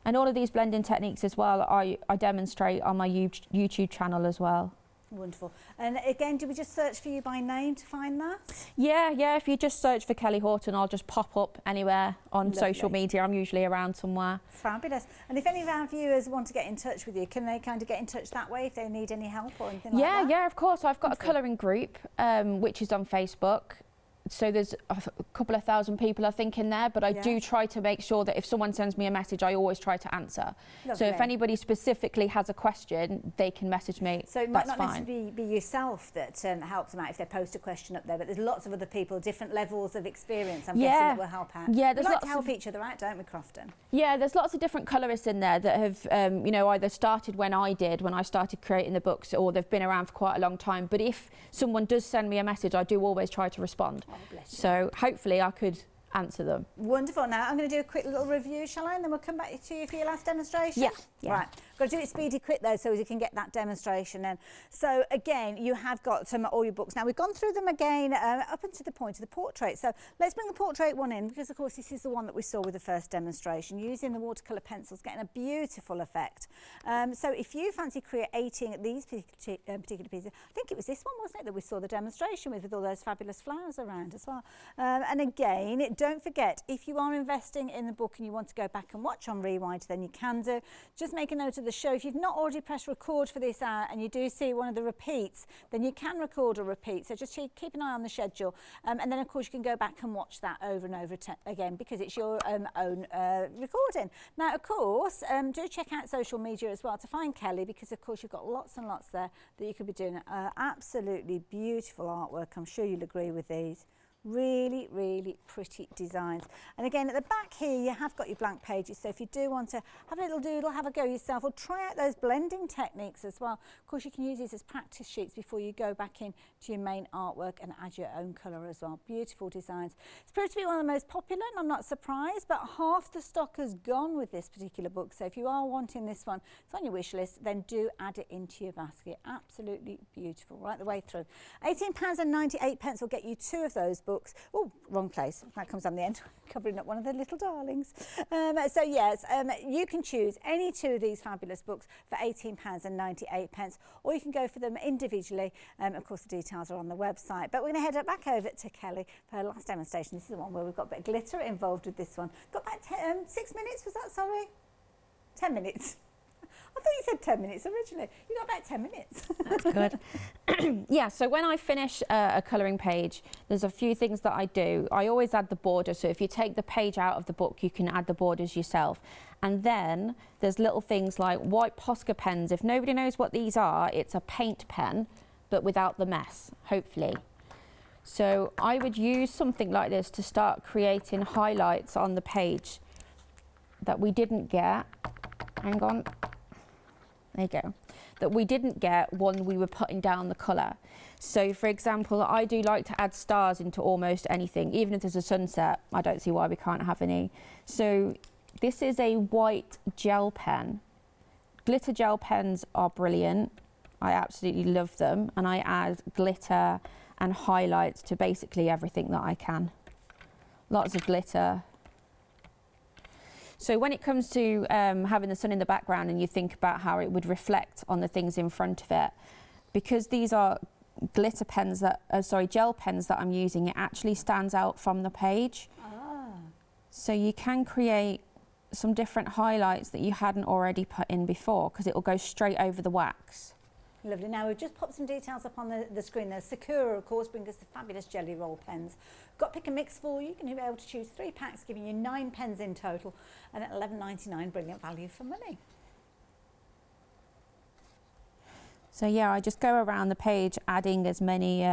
And all of these blending techniques as well, I demonstrate on my YouTube channel as well. Wonderful. And again, do we just search for you by name to find that? Yeah, if you just search for Kelly Horton, I'll just pop up anywhere on social media. I'm usually around somewhere. Fabulous. And if any of our viewers want to get in touch with you, can they kind of get in touch that way if they need any help or anything like that? Yeah, of course. I've got a colouring group, which is on Facebook. So there's a couple of thousand people, I think, in there, but I do try to make sure that if someone sends me a message, I always try to answer. Lovely. So if anybody specifically has a question, they can message me. So it might not necessarily be yourself that helps them out if they post a question up there, but there's lots of other people, different levels of experience, I'm guessing, that will help out. Yeah, we like to help each other out, don't we, Crofton? Yeah, there's lots of different colourists in there that have, you know, either started when I started creating the books, or they've been around for quite a long time. But if someone does send me a message, I do always try to respond. Oh, bless you. So hopefully I could answer them. Wonderful. Now I'm going to do a quick little review, shall I? And then we'll come back to you for your last demonstration. Yeah. Right. Got to do it speedy quick though, so you can get that demonstration in. So again, you have got all your books. Now we've gone through them again up until the point of the portrait. So let's bring the portrait one in, because of course this is the one that we saw with the first demonstration, using the watercolour pencils, getting a beautiful effect. So if you fancy creating these particular pieces, I think it was this one, wasn't it, that we saw the demonstration with all those fabulous flowers around as well. And again, don't forget, if you are investing in the book and you want to go back and watch on Rewind, then you can do. Just make a note of the show. If you've not already pressed record for this hour and you do see one of the repeats, then you can record a repeat. So just keep an eye on the schedule. And then, of course, you can go back and watch that over and over again, because it's your own recording. Now, of course, do check out social media as well to find Kelly, because, of course, you've got lots and lots there that you could be doing. Absolutely beautiful artwork. I'm sure you'll agree with these. Really, really pretty designs. And again, at the back here, you have got your blank pages. So if you do want to have a little doodle, have a go yourself, or try out those blending techniques as well. Of course, you can use these as practice sheets before you go back in to your main artwork and add your own colour as well. Beautiful designs. It's proved to be one of the most popular, and I'm not surprised, but half the stock has gone with this particular book. So if you are wanting this one, it's on your wish list, then do add it into your basket. Absolutely beautiful right the way through. £18.98 will get you 2 of those books. Oh, wrong place. That comes on the end, covering up one of the little darlings. So yes, you can choose any 2 of these fabulous books for £18.98, or you can go for them individually. Of course, the details are on the website. But we're going to head back over to Kelly for her last demonstration. This is the one where we've got a bit of glitter involved with this one. Got about 6 minutes, was that, sorry? 10 minutes. I thought you said 10 minutes originally. You got about 10 minutes. That's good. Yeah, so when I finish a colouring page, there's a few things that I do. I always add the border. So if you take the page out of the book, you can add the borders yourself. And then there's little things like white Poscar pens. If nobody knows what these are, it's a paint pen, but without the mess, hopefully. So I would use something like this to start creating highlights on the page that we didn't get. Hang on. There you go. That we didn't get when we were putting down the colour. So, for example, I do like to add stars into almost anything. Even if there's a sunset, I don't see why we can't have any. So this is a white gel pen. Glitter gel pens are brilliant. I absolutely love them. And I add glitter and highlights to basically everything that I can. Lots of glitter. So when it comes to having the sun in the background, and you think about how it would reflect on the things in front of it, because these are glitter pens that, gel pens that I'm using, it actually stands out from the page. Ah. So you can create some different highlights that you hadn't already put in before, because it will go straight over the wax. Lovely. Now, we've just popped some details up on the screen there. Sakura, of course, brings us the fabulous jelly roll pens. Got pick and mix for you. You can be able to choose 3 packs, giving you 9 pens in total, and at £11.99, brilliant value for money. So yeah, I just go around the page adding as many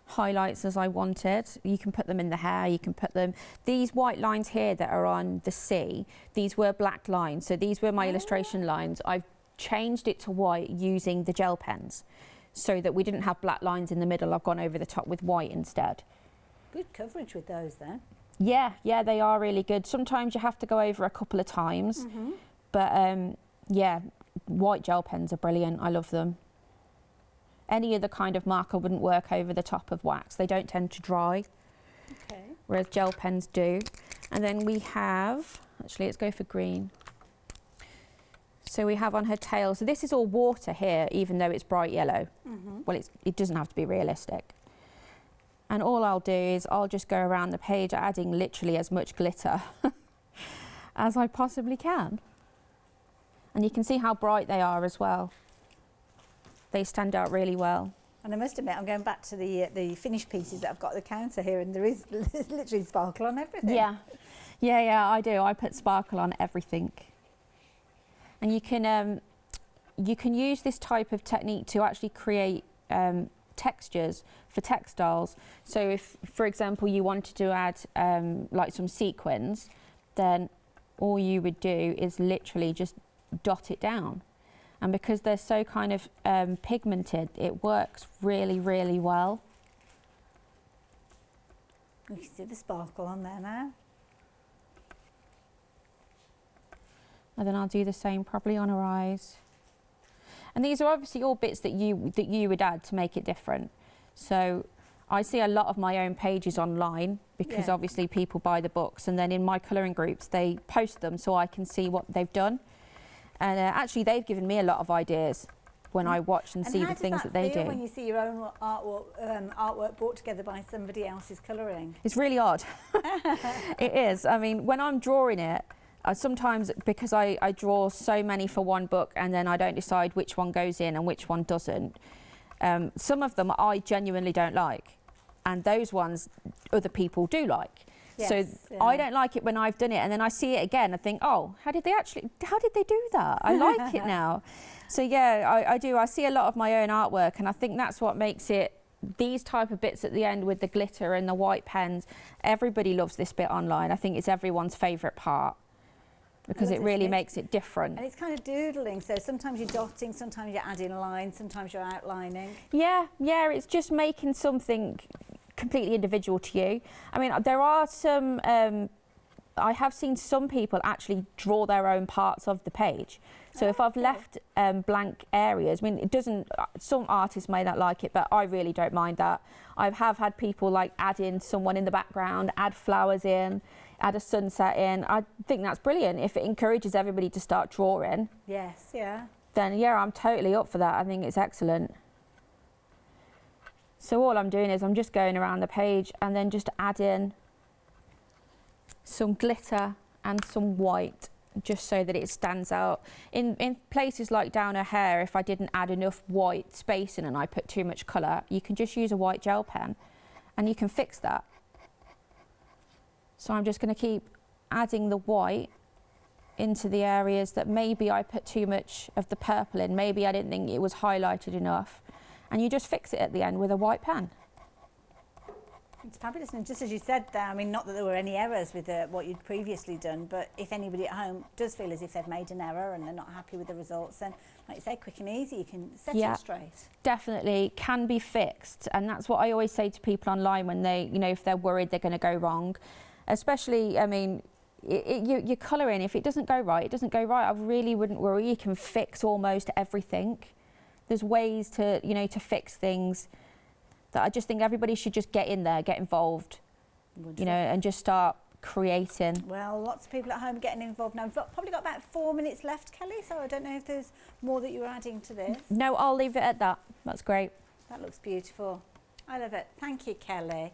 highlights as I wanted. You can put them in the hair, you can put them... These white lines here that are on the C, these were black lines, so these were my illustration lines. I've changed it to white using the gel pens so that we didn't have black lines in the middle. I've gone over the top with white instead. Good coverage with those then. Yeah, they are really good. Sometimes you have to go over a couple of times, but yeah, white gel pens are brilliant. I love them. Any other kind of marker wouldn't work over the top of wax. They don't tend to dry, whereas gel pens do. And then we have, actually let's go for green. So we have on her tail, so this is all water here, even though it's bright yellow. Well, it doesn't have to be realistic. And all I'll do is I'll just go around the page adding literally as much glitter as I possibly can. And you can see how bright they are as well. They stand out really well. And I must admit, I'm going back to the finished pieces that I've got at the counter here, and there is literally sparkle on everything. Yeah, I do. I put sparkle on everything. And you can use this type of technique to actually create textures for textiles. So if, for example, you wanted to add like some sequins, then all you would do is literally just dot it down. And because they're so kind of pigmented, it works really, really well. We can see the sparkle on there now. And then I'll do the same probably on her eyes. And these are obviously all bits that you would add to make it different. So I see a lot of my own pages online because obviously people buy the books, and then in my colouring groups they post them so I can see what they've done. And actually they've given me a lot of ideas when I watch and see the things that they do. When you see your own artwork brought together by somebody else's colouring? It's really odd. It is. I mean, when I'm drawing it, sometimes because I draw so many for one book and then I don't decide which one goes in and which one doesn't. Some of them I genuinely don't like, and those ones other people do like. Yes, so I don't like it when I've done it, and then I see it again and think, oh, how did they do that? I like it now. So yeah, I do. I see a lot of my own artwork, and I think that's what makes it, these type of bits at the end with the glitter and the white pens. Everybody loves this bit online. I think it's everyone's favourite part, because it really makes it different. And it's kind of doodling, so sometimes you're dotting, sometimes you're adding lines, sometimes you're outlining. Yeah, it's just making something completely individual to you. I mean, there are some, I have seen some people actually draw their own parts of the page. So if I've left blank areas, I mean, it doesn't, some artists may not like it, but I really don't mind that. I have had people like add in someone in the background, add flowers in, add a sunset in. I think that's brilliant. If it encourages everybody to start drawing, yes, yeah, then yeah, I'm totally up for that. I think it's excellent. So all I'm doing is I'm just going around the page and then just adding some glitter and some white, just so that it stands out. In places like down her hair, if I didn't add enough white spacing and I put too much colour, you can just use a white gel pen and you can fix that. So I'm just going to keep adding the white into the areas that maybe I put too much of the purple in. Maybe I didn't think it was highlighted enough. And you just fix it at the end with a white pen. It's fabulous. And just as you said there, I mean, not that there were any errors with what you'd previously done, but if anybody at home does feel as if they've made an error and they're not happy with the results, then like you say, quick and easy, you can set it straight. Definitely can be fixed. And that's what I always say to people online when they, you know, if they're worried they're going to go wrong. Especially, I mean, you're colouring, if it doesn't go right, it doesn't go right. I really wouldn't worry. You can fix almost everything. There's ways to, you know, to fix things that I just think everybody should just get in there, get involved, you know, and just start creating. Well, lots of people at home getting involved now. We've probably got about 4 minutes left, Kelly, so I don't know if there's more that you're adding to this. No, I'll leave it at that. That's great. That looks beautiful. I love it. Thank you, Kelly.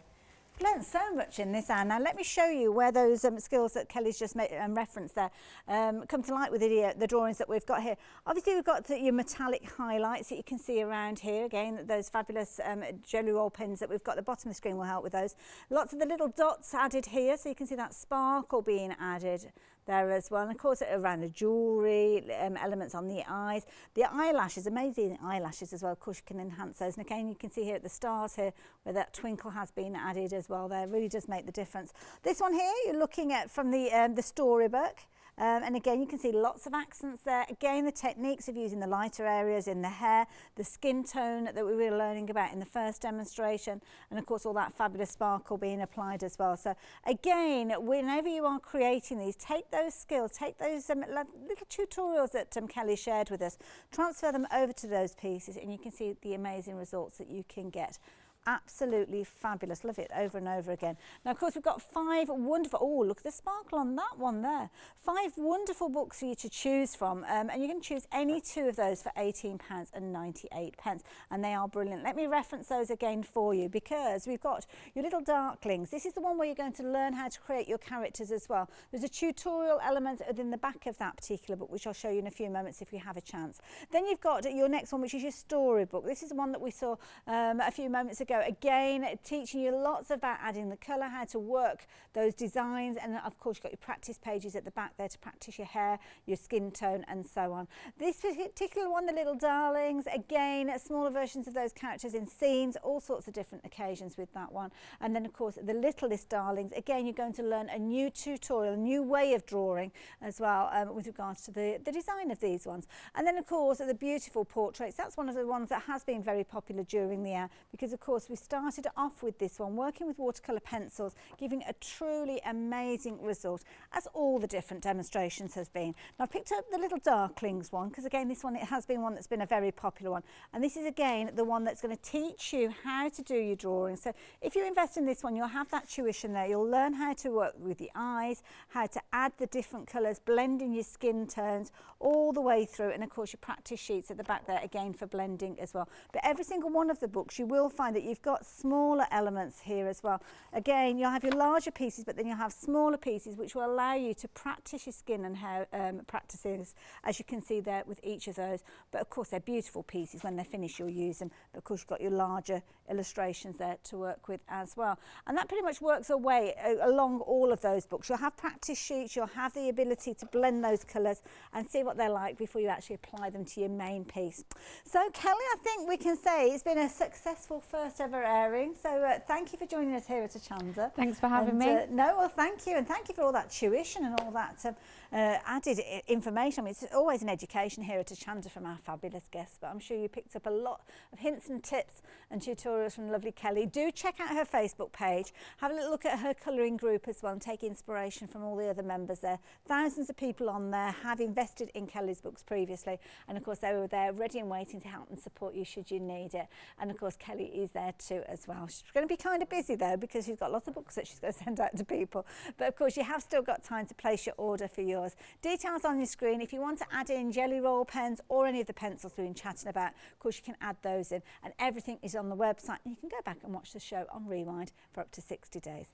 Learned so much in this, Anne. Now let me show you where those skills that Kelly's just made reference there come to light with the drawings that we've got here. Obviously we've got your metallic highlights that you can see around here. Again, those fabulous jelly roll pens that we've got at the bottom of the screen will help with those. Lots of the little dots added here, so you can see that sparkle being added there as well. And of course around the jewellery, elements on the eyes, the eyelashes, amazing eyelashes as well. Of course you can enhance those, and again you can see here at the stars here where that twinkle has been added as well there. It really does make the difference. This one here you're looking at from the Storybook. And again, you can see lots of accents there. Again, the techniques of using the lighter areas in the hair, the skin tone that we were learning about in the first demonstration, and of course all that fabulous sparkle being applied as well. So again, whenever you are creating these, take those skills, take those little tutorials that Kelly shared with us, transfer them over to those pieces, and you can see the amazing results that you can get. Absolutely fabulous. Love it over and over again. Now, of course, we've got 5 wonderful, oh, look at the sparkle on that one there. 5 wonderful books for you to choose from, and you can choose any 2 of those for £18.98, and they are brilliant. Let me reference those again for you, because we've got your little Darklings. This is the one where you're going to learn how to create your characters as well. There's a tutorial element within the back of that particular book, which I'll show you in a few moments if we have a chance. Then you've got your next one, which is your Storybook. This is the one that we saw a few moments ago. Again, teaching you lots about adding the colour, how to work those designs, and of course you've got your practice pages at the back there to practice your hair, your skin tone and so on. This particular one, the Little Darlings, again smaller versions of those characters in scenes, all sorts of different occasions with that one. And then of course the Littlest Darlings, again you're going to learn a new tutorial, a new way of drawing as well with regards to the design of these ones. And then of course the beautiful portraits, that's one of the ones that has been very popular during the year, because of course course, we started off with this one, working with watercolour pencils, giving a truly amazing result, as all the different demonstrations has been. Now, I've picked up the Little Darklings one, because again, this one, it has been one that's been a very popular one. And this is, again, the one that's going to teach you how to do your drawing. So if you invest in this one, you'll have that tuition there. You'll learn how to work with the eyes, how to add the different colours, blending your skin tones all the way through. And of course, your practice sheets at the back there, again, for blending as well. But every single one of the books, you will find that you've got smaller elements here as well. Again, you'll have your larger pieces, but then you'll have smaller pieces, which will allow you to practice your skin and hair practices, as you can see there with each of those. But of course, they're beautiful pieces. When they're finished, you'll use them. But of course, you've got your larger illustrations there to work with as well. And that pretty much works away along all of those books. You'll have practice sheets, you'll have the ability to blend those colours and see what they're like before you actually apply them to your main piece. So Kelly, I think we can say it's been a successful first ever airing. So thank you for joining us here at Hochanda. Thanks for having me. No, well, thank you. And thank you for all that tuition and all that added information. I mean, it's always an education here at Hochanda from our fabulous guests, but I'm sure you picked up a lot of hints and tips and tutorials from lovely Kelly. Do check out her Facebook page. Have a little look at her colouring group as well and take inspiration from all the other members there. Thousands of people on there have invested in Kelly's books previously, and of course they were there ready and waiting to help and support you should you need it. And of course Kelly is there too as well. She's going to be kind of busy though, because she's got lots of books that she's going to send out to people, but of course you have still got time to place your order for yours. Details on your screen. If you want to add in jelly roll pens or any of the pencils we've been chatting about, of course you can add those in, and everything is on the website, and you can go back and watch the show on rewind for up to 60 days.